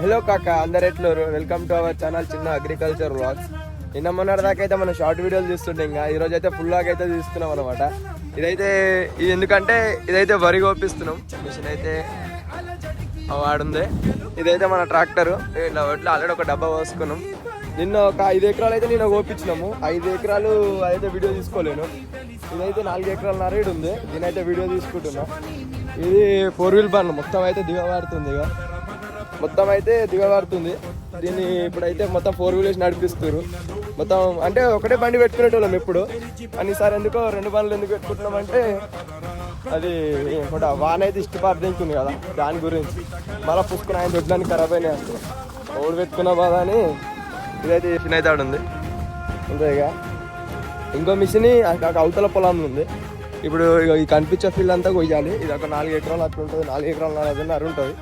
Hello కాక అందరు ఎట్లరు welcome to our channel చిన్న అగ్రికల్చర్ వ్లాగ్స్. నిన్న మొన్నటి దాకా అయితే మనం షార్ట్ వీడియోలు తీస్తుంటే ఇంకా ఈరోజు అయితే ఫుల్ లాగా అయితే తీస్తున్నాం అనమాట. ఇది ఎందుకంటే ఇదైతే వరి కోపిస్తున్నాం. మిషన్ అయితే వాడుంది. ఇదైతే మన ట్రాక్టర్. ఇట్లా ఆల్రెడీ ఒక డబ్బా పోసుకున్నాం. నిన్న ఒక 5 ఎకరాలు అయితే నేను కోపించినాము. 5 ఎకరాలు అయితే వీడియో తీసుకోలేను. ఇదైతే 4 ఎకరాలన్నర ఇటు ఉంది. నేనైతే వీడియో తీసుకుంటున్నా. ఇది 4 వీల్ బండ్ మొత్తం అయితే దిగబడుతుంది. ఇక మొత్తం అయితే దిగబడుతుంది. దీన్ని ఇప్పుడైతే మొత్తం 4 వీలర్స్ నడిపిస్తారు. మొత్తం అంటే ఒకటే బండి పెట్టుకునేటోళ్ళం ఎప్పుడు. అన్నిసారి ఎందుకో 2 బండ్లు ఎందుకు పెట్టుకుంటున్నామంటే అది కూడా వాన అయితే ఇష్టపడుతుంది కదా, దాని గురించి. మళ్ళీ పుష్కుని ఆయన దొడ్లని ఖరాబ్ అయినాయి అంటే ఓడి పెట్టుకున్న బాధ అని ఇదైతే మిషన్ అయితే ఆడుంది అంతే. ఇక ఇంకో మిషన్ అవతల పొలంలో ఉంది. ఇప్పుడు ఈ కనిపించే ఫీల్డ్ అంతా కొయ్యాలి. ఇది ఒక 4 ఎకరాలు అట్లా ఉంటుంది. 4 ఎకరాలు 4.5 ఉంటుంది.